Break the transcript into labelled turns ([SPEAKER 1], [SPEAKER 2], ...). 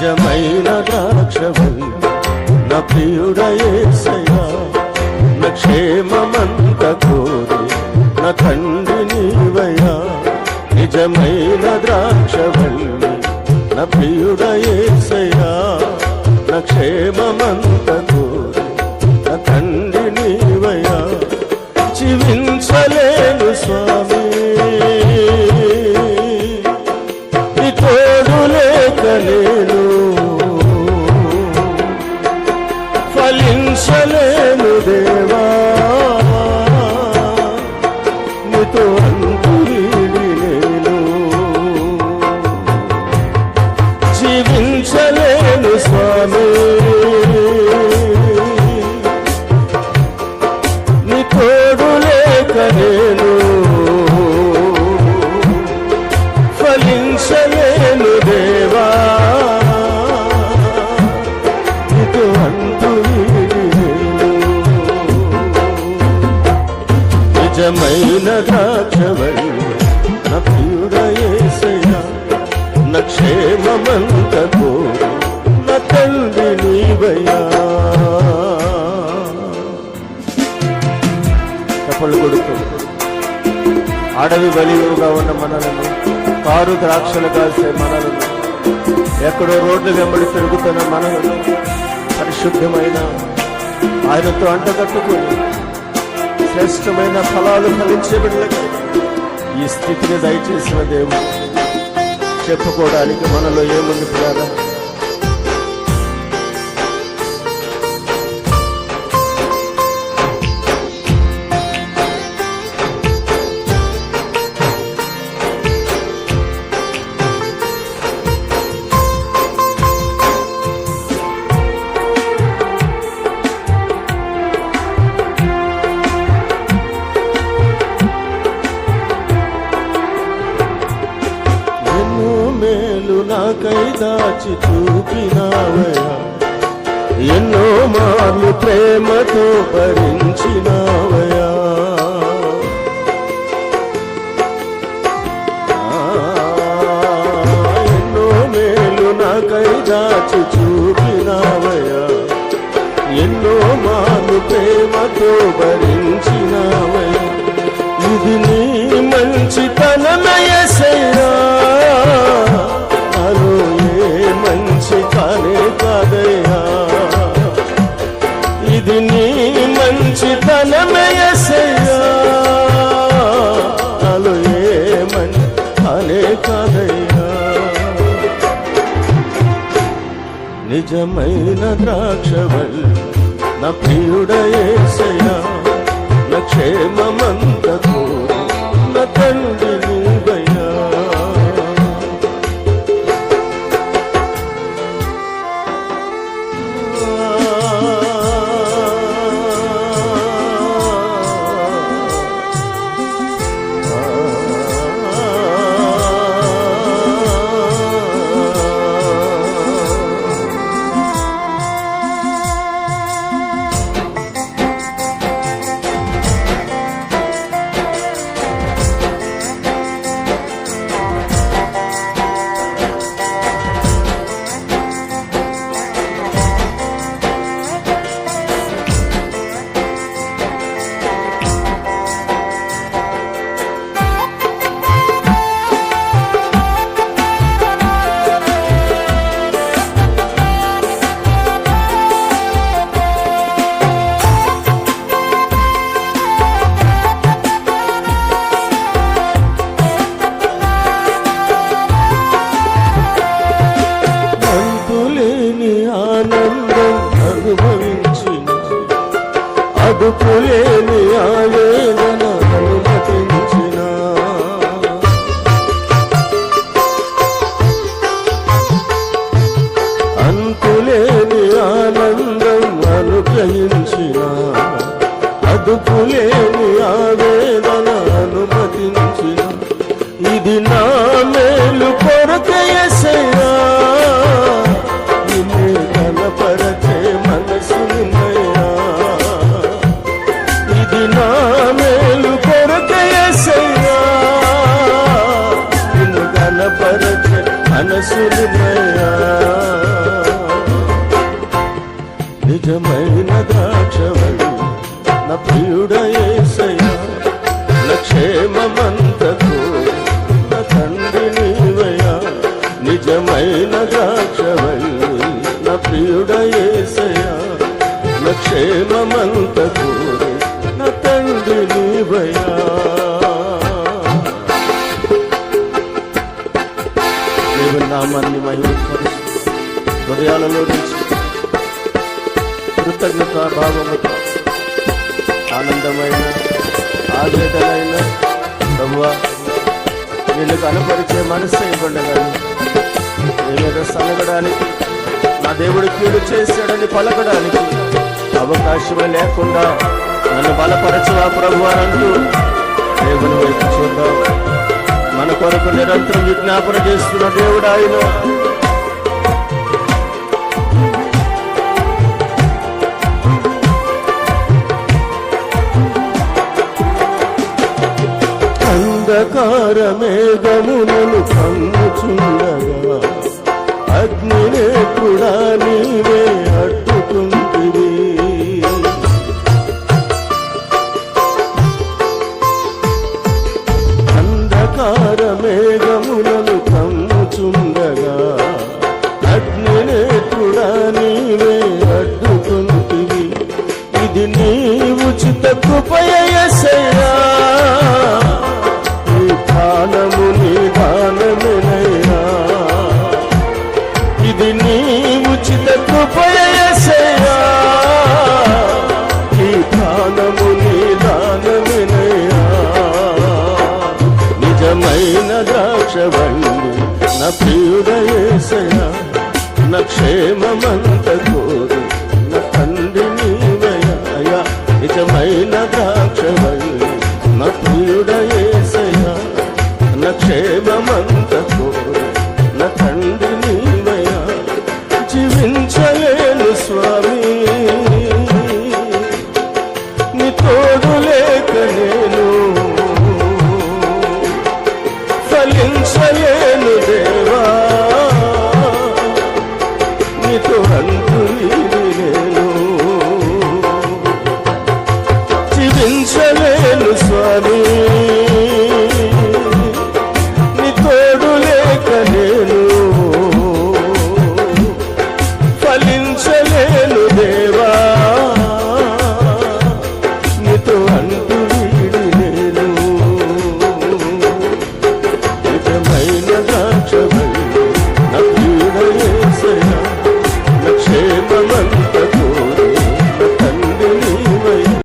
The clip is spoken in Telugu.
[SPEAKER 1] నిజమైన ద్రాక్షవల్లి నా ప్రియుడ యేసయ్యా, నా క్షేమమంత కోరి నా తండ్రి నీవయ్యా. నిజమైన ద్రాక్షవల్లి నా ప్రియుడ యేసయ్యా, నా క్షేమమంత కోరి నా తండ్రి నీవయ్యా. జీవించలేను స్వామి నీ తోడు లేక నేను, ఫలించలేను దేవా నీతో అంతు వీడి నేను. జీవించలేను స్వామి నీ తోడు లేక నేను, ఫలించలేను దేవా నీతో అంతు వీడి నేను. నిజమైన ద్రాక్షవల్లి నా ప్రియుడ యేసయ్యా, నా క్షేమమంత కోరి నా తండ్రి నీవయ్యా. చప్పళ్ళు కొడుతూ అడవి బలిగా ఉన్న మనలను, కారు ద్రాక్షలు కాసే మనలను, ఎక్కడో రోడ్లు వెంబడి తిరుగుతున్న మనలను పరిశుద్ధమైన ఆయనతో అంటగట్టుకుని శ్రేష్టమైన ఫలాలు ఫలించే బిడ్డలకు ఈ స్థితిని దయచేసిన దేవుడు. చెప్పుకోవడానికి మనలో ఏముంది పిల్లరా? నాకై దాచి చూపినావయ్యా, ఎన్నో మార్లు ప్రేమతో భరించినావయ్యా. ఎన్నో మేలు నాకై దాచి చూపినావయ్యా, ఎన్నో మార్లు ప్రేమతో భరించినావయ్యా. ఇది నీ మంచితనమయ్యా, నాలో ఏ మంచి కానే కాదయ్యా. ఇది నీ మంచితనమయ్యా, నాలో ఏ మంచి కానే కాదయ్యా. నిజమైన ద్రాక్షవల్లి నా ప్రియుడ యేసయ్యా, నా క్షేమమంత కోరి నా తండ్రి నీవయ్యా. అదుపులేని ఆవేదన అనుమతించిన, అంతులేని ఆనందం అనుగ్రహించిన, అదుపులేని ఆవేదన అనుమతించిన. ఇది నా మేలు కొరకే యేసయ్యా, నిన్నే కనపరచే మనసు నిన్నయ్యా. ఇది నా మేలు కొరకే యేసయ్యా, నిన్ను కనపరచే మనసు నిన్నయ్యా. నిజమైన ద్రాక్షవల్లి నా ప్రియుడ యేసయ్యా, నా క్షేమమంతకు నా తండ్రి నీవయ్యా. నిజమైన ద్రాక్షవల్లి నా ప్రియుడ యేసయ్యా, నా క్షేమమంతకు నా తండ్రి నీవయ్యా. దేవుని నామాన్ని మహిమపరుస్తూ హృదయాలలో నుంచి కృతజ్ఞత భావముతో ఆనందమైన ఆవేదనైన ప్రభువా వీళ్ళు కనపరిచే మనసు ఇవ్వండి. కానీ నీ మీద సనగడానికి, నా దేవుడు కీడు చేశాడని పలకడానికి అవకాశమే లేకుండా నన్ను బలపరచువా ప్రభువా అంటూ దేవుని వైపు చూద్దాం. మన కొరకు నిరంతరం విజ్ఞాపన చేస్తున్న దేవుడు ఆయన. అంధకార మేఘములను కమ్ముచుండగా అగ్నినే కూడా నీవే అడ్డుకుంటివి. అంధకార మేఘములను కమ్ముచుండగా అగ్నినే కూడా నీవే అడ్డుకుంటివి. ఇది నీ ఉచిత కృపయే